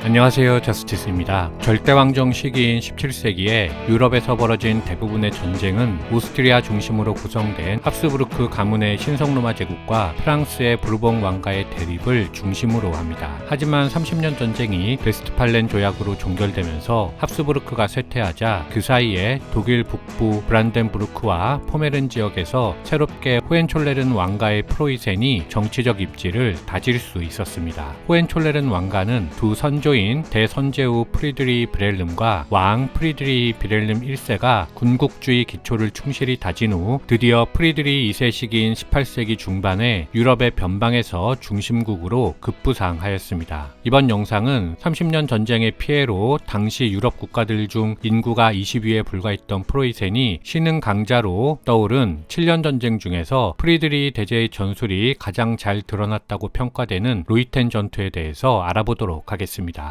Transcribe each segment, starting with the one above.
안녕하세요, 저스티스입니다. 절대왕정 시기인 17세기에 유럽에서 벌어진 대부분의 전쟁은 오스트리아 중심으로 구성된 합스부르크 가문의 신성로마 제국과 프랑스의 부르봉 왕가의 대립을 중심으로 합니다. 하지만 30년 전쟁이 베스트팔렌 조약으로 종결되면서 합스부르크가 쇠퇴하자 그 사이에 독일 북부 브란덴부르크와 포메른 지역에서 새롭게 호헨촐레른 왕가의 프로이센이 정치적 입지를 다질 수 있었습니다. 호헨촐레른 왕가는 두 선조인 대선제후 프리드리 비렐름과 왕 프리드리 비렐름 1세가 군국주의 기초를 충실히 다진 후 드디어 프리드리 2세 시기인 18세기 중반에 유럽의 변방에서 중심국으로 급부상하였습니다. 이번 영상은 30년 전쟁의 피해로 당시 유럽 국가들 중 인구가 20위에 불과했던 프로이센이 신흥 강자로 떠오른 7년 전쟁 중에서 프리드리 대제의 전술이 가장 잘 드러났다고 평가되는 로이텐 전투에 대해서 알아보도록 하겠습니다.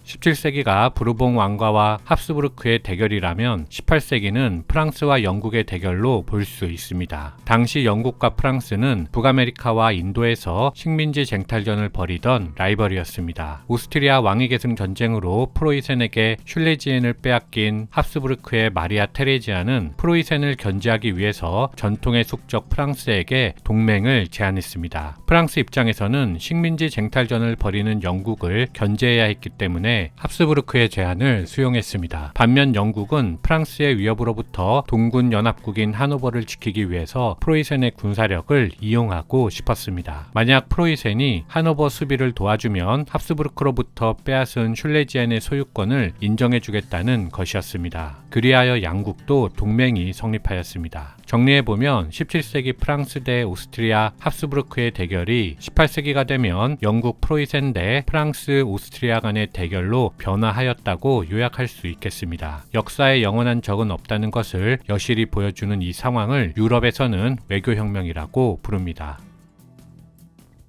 17세기가 부르봉 왕가와 합스부르크의 대결이라면 18세기는 프랑스와 영국의 대결로 볼 수 있습니다. 당시 영국과 프랑스는 북아메리카와 인도에서 식민지 쟁탈전을 벌이던 라이벌이었습니다. 오스트리아 왕위계승 전쟁으로 프로이센에게 슐레지엔을 빼앗긴 합스부르크의 마리아 테레지아는 프로이센을 견제하기 위해서 전통의 숙적 프랑스에게 동맹을 제안했습니다. 프랑스 입장에서는 식민지 쟁탈전을 벌이는 영국을 견제해야 했기 때문에 합스부르크의 제안을 수용했습니다. 반면 영국은 프랑스의 위협으로부터 동군 연합국인 하노버를 지키기 위해서 프로이센의 군사력을 이용하고 싶었습니다. 만약 프로이센이 하노버 수비를 도와주면 합스부르크로부터 빼앗은 슐레지엔의 소유권을 인정해주겠다는 것이었습니다. 그리하여 양국도 동맹이 성립하였습니다. 정리해보면 17세기 프랑스 대 오스트리아 합스부르크의 대결이 18세기가 되면 영국 프로이센 대 프랑스 오스트리아 간의 대결로 변화하였다고 요약할 수 있겠습니다. 역사에 영원한 적은 없다는 것을 여실히 보여주는 이 상황을 유럽에서는 외교혁명이라고 부릅니다.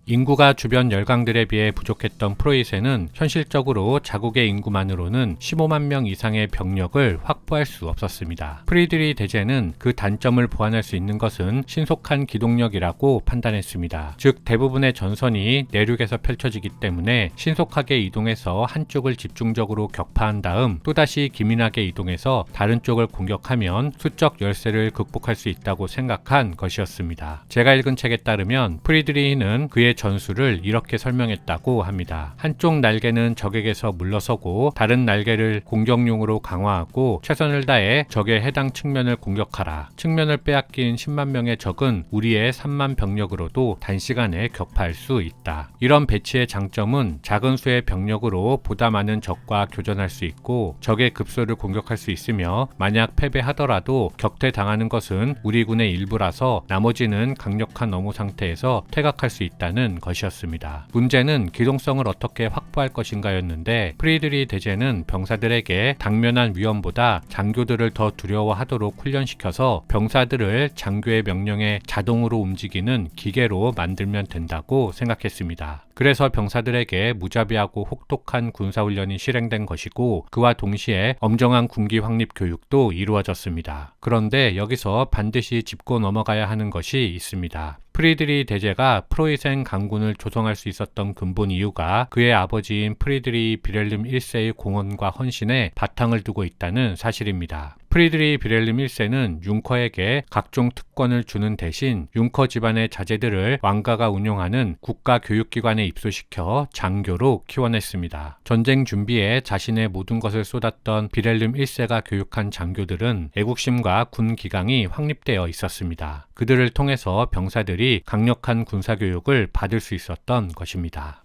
인구가 주변 열강들에 비해 부족했던 프로이센은 현실적으로 자국의 인구만으로는 15만 명 이상의 병력을 확보할 수 없었습니다. 프리드리 대제는 그 단점을 보완할 수 있는 것은 신속한 기동력이라고 판단했습니다. 즉 대부분의 전선이 내륙에서 펼쳐지기 때문에 신속하게 이동해서 한쪽을 집중적으로 격파한 다음 또다시 기민하게 이동해서 다른 쪽을 공격하면 수적 열세를 극복할 수 있다고 생각한 것이었습니다. 제가 읽은 책에 따르면 프리드리히는 그의 전술을 이렇게 설명했다고 합니다. 한쪽 날개는 적에게서 물러서고 다른 날개를 공격용으로 강화하고 최선을 다해 적의 해당 측면을 공격하라. 측면을 빼앗긴 10만 명의 적은 우리의 3만 병력으로도 단시간에 격파할 수 있다. 이런 배치의 장점은 작은 수의 병력으로 보다 많은 적과 교전할 수 있고 적의 급소를 공격할 수 있으며 만약 패배하더라도 격퇴당하는 것은 우리 군의 일부라서 나머지는 강력한 어무 상태에서 퇴각할 수 있다는 것이었습니다. 문제는 기동성을 어떻게 확보할 것인가였는데 프리드리 대제는 병사들에게 당면한 위험보다 장교들을 더 두려워하도록 훈련시켜서 병사들을 장교의 명령에 자동으로 움직이는 기계로 만들면 된다고 생각했습니다. 그래서 병사들에게 무자비하고 혹독한 군사훈련이 실행된 것이고 그와 동시에 엄정한 군기 확립 교육도 이루어졌습니다. 그런데 여기서 반드시 짚고 넘어가야 하는 것이 있습니다. 프리드리 대제가 프로이센 강군을 조성할 수 있었던 근본 이유가 그의 아버지인 프리드리 비렐름 1세의 공헌과 헌신에 바탕을 두고 있다는 사실입니다. 프리드리 비렐름 1세는 융커에게 각종 특권을 주는 대신 융커 집안의 자제들을 왕가가 운영하는 국가교육기관에 입소시켜 장교로 키워냈습니다. 전쟁 준비에 자신의 모든 것을 쏟았던 비렐름 1세가 교육한 장교들은 애국심과 군 기강이 확립되어 있었습니다. 그들을 통해서 병사들이 강력한 군사교육을 받을 수 있었던 것입니다.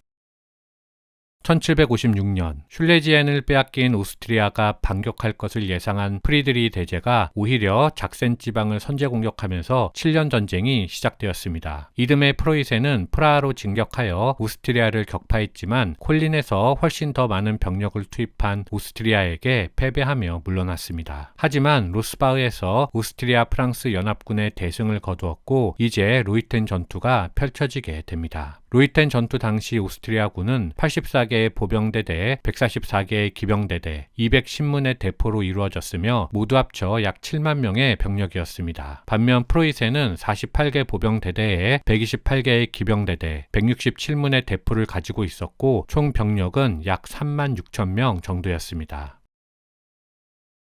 1756년 슐레지엔을 빼앗긴 오스트리아가 반격할 것을 예상한 프리드리 대제가 오히려 작센 지방을 선제 공격하면서 7년 전쟁이 시작되었습니다. 이듬해 프로이센은 프라하로 진격하여 오스트리아를 격파했지만 콜린에서 훨씬 더 많은 병력을 투입한 오스트리아에게 패배하며 물러났습니다. 하지만 로스바흐에서 오스트리아 프랑스 연합군의 대승을 거두었고 이제 로이텐 전투가 펼쳐지게 됩니다. 로이텐 전투 당시 오스트리아군은 84개의 보병대대, 144개의 기병대대, 210문의 대포로 이루어졌으며 모두 합쳐 약 7만 명의 병력이었습니다. 반면 프로이센은 48개 보병대대에 128개의 기병대대, 167문의 대포를 가지고 있었고 총 병력은 약 3만 6천 명 정도였습니다.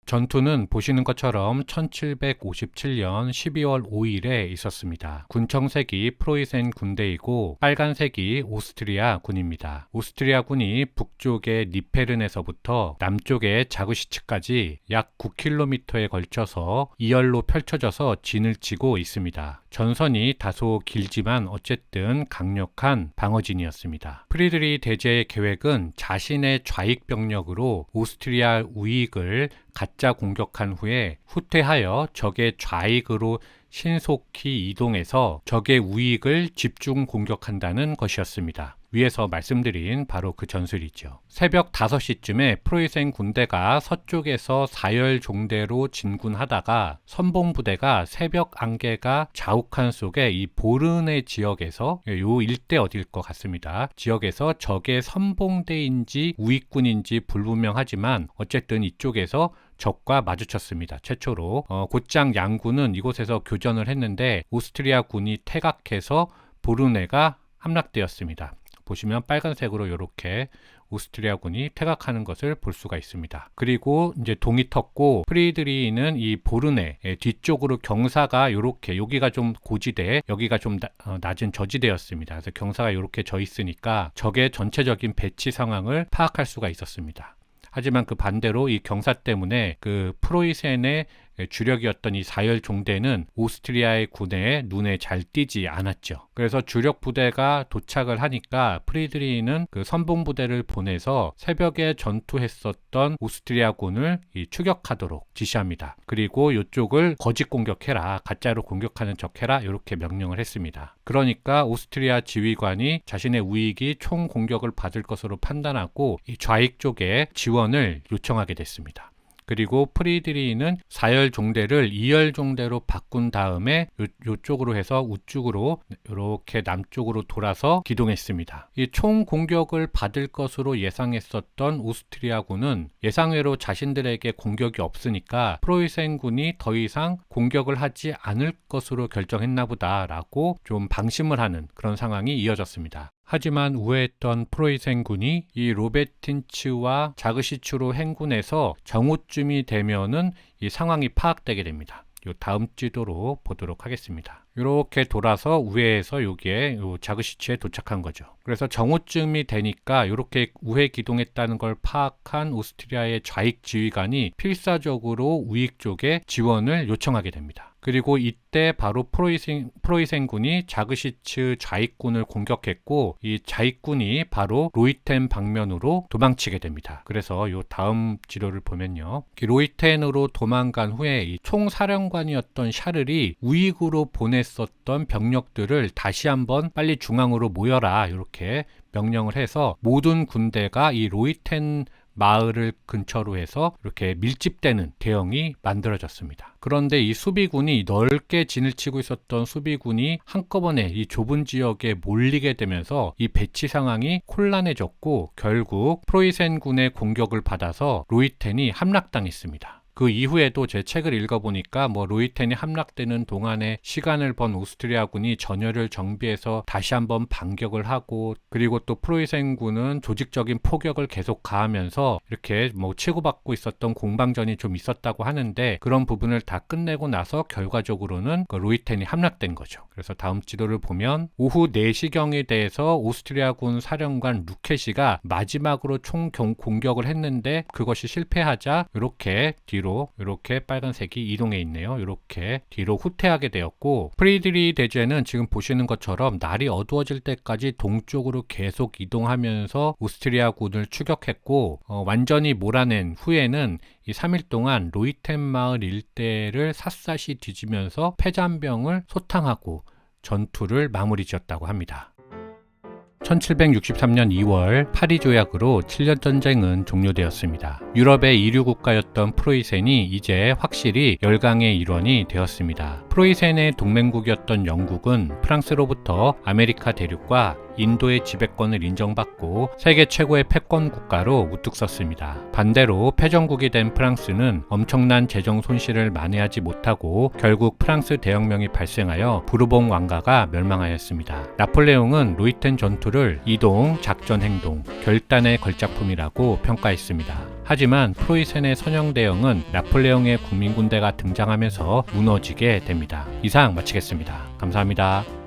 전투는 보시는 것처럼 1757년 12월 5일에 있었습니다. 군청색이 프로이센 군대이고 빨간색이 오스트리아 군입니다. 오스트리아 군이 북쪽의 니페른에서부터 남쪽의 자그시츠까지 약 9km에 걸쳐서 2열로 펼쳐져서 진을 치고 있습니다. 전선이 다소 길지만 어쨌든 강력한 방어진이었습니다. 프리드리 대제의 계획은 자신의 좌익 병력으로 오스트리아 우익을 가짜 공격한 후에 후퇴하여 적의 좌익으로 신속히 이동해서 적의 우익을 집중 공격한다는 것이었습니다. 위에서 말씀드린 바로 그 전술이죠. 새벽 5시쯤에 프로이센 군대가 서쪽에서 사열 종대로 진군하다가 선봉부대가 새벽 안개가 자욱한 속에 이 보르네 지역에서 요 일대 어딜 것 같습니다. 지역에서 적의 선봉대인지 우익군인지 불분명하지만 어쨌든 이쪽에서 적과 마주쳤습니다. 최초로 곧장 양군은 이곳에서 교전을 했는데 오스트리아 군이 퇴각해서 보르네가 함락되었습니다. 보시면 빨간색으로 이렇게 오스트리아 군이 퇴각하는 것을 볼 수가 있습니다. 그리고 이제 동이 텄고 프리드리히는 이 보르네 뒤쪽으로 경사가 이렇게 여기가 좀 고지대, 여기가 좀 낮은 저지대였습니다. 그래서 경사가 이렇게 져 있으니까 적의 전체적인 배치 상황을 파악할 수가 있었습니다. 하지만 그 반대로 이 경사 때문에 그 프로이센의 주력이었던 이 사열 종대는 오스트리아의 군에 눈에 잘 띄지 않았죠. 그래서 주력 부대가 도착을 하니까 프리드리히는 그 선봉 부대를 보내서 새벽에 전투했었던 오스트리아군을 추격하도록 지시합니다. 그리고 이쪽을 거짓 공격해라, 가짜로 공격하는 척해라, 이렇게 명령을 했습니다. 그러니까 오스트리아 지휘관이 자신의 우익이 총 공격을 받을 것으로 판단하고 이 좌익 쪽에 지원을 요청하게 됐습니다. 그리고 프리드리히는 4열 종대를 2열 종대로 바꾼 다음에 이쪽으로 해서 우측으로 이렇게 남쪽으로 돌아서 기동했습니다. 이 총 공격을 받을 것으로 예상했었던 오스트리아군은 예상외로 자신들에게 공격이 없으니까 프로이센군이 더 이상 공격을 하지 않을 것으로 결정했나 보다라고 좀 방심을 하는 그런 상황이 이어졌습니다. 하지만 우회했던 프로이센군이 이 로베틴츠와 자그시츠로 행군해서 정오쯤이 되면은 이 상황이 파악되게 됩니다. 요 다음 지도로 보도록 하겠습니다. 이렇게 돌아서 우회해서 여기에 자그시츠에 도착한 거죠. 그래서 정오쯤이 되니까 이렇게 우회 기동했다는 걸 파악한 오스트리아의 좌익 지휘관이 필사적으로 우익 쪽에 지원을 요청하게 됩니다. 그리고 이때 바로 프로이센군이 자그시츠 좌익군을 공격했고 이 좌익군이 바로 로이텐 방면으로 도망치게 됩니다. 그래서 이 다음 지도를 보면요. 로이텐으로 도망간 후에 이 총사령관이었던 샤를이 우익으로 보냈었던 병력들을 다시 한번 빨리 중앙으로 모여라 이렇게 명령을 해서 모든 군대가 이 로이텐 마을을 근처로 해서 이렇게 밀집되는 대형이 만들어졌습니다. 그런데 이 수비군이 넓게 진을 치고 있었던 수비군이 한꺼번에 이 좁은 지역에 몰리게 되면서 이 배치 상황이 혼란해졌고 결국 프로이센군의 공격을 받아서 로이텐이 함락당했습니다. 그 이후에도 제 책을 읽어보니까 로이텐이 함락되는 동안에 시간을 번 오스트리아군이 전열을 정비해서 다시 한번 반격을 하고 그리고 또 프로이센군은 조직적인 포격을 계속 가하면서 이렇게 치고받고 있었던 공방전이 좀 있었다고 하는데 그런 부분을 다 끝내고 나서 결과적으로는 로이텐이 함락된 거죠. 그래서 다음 지도를 보면 오후 4시경에 대해서 오스트리아군 사령관 루케시가 마지막으로 총 공격을 했는데 그것이 실패하자 이렇게 뒤로 이렇게 빨간색이 이동해 있네요. 이렇게 뒤로 후퇴하게 되었고 프리드리히 대제는 지금 보시는 것처럼 날이 어두워질 때까지 동쪽으로 계속 이동하면서 오스트리아군을 추격했고 완전히 몰아낸 후에는 이 3일 동안 로이텐 마을 일대를 샅샅이 뒤지면서 패잔병을 소탕하고 전투를 마무리 지었다고 합니다. 1763년 2월 파리 조약으로 7년 전쟁은 종료되었습니다. 유럽의 이류 국가였던 프로이센이 이제 확실히 열강의 일원이 되었습니다. 프로이센의 동맹국이었던 영국은 프랑스로부터 아메리카 대륙과 인도의 지배권을 인정받고 세계 최고의 패권 국가로 우뚝 섰습니다. 반대로 패전국이 된 프랑스는 엄청난 재정 손실을 만회하지 못하고 결국 프랑스 대혁명이 발생하여 부르봉 왕가가 멸망하였습니다. 나폴레옹은 로이텐 전투를 이동, 작전 행동, 결단의 걸작품이라고 평가했습니다. 하지만 프로이센의 선영대영은 나폴레옹의 국민군대가 등장하면서 무너지게 됩니다. 이상 마치겠습니다. 감사합니다.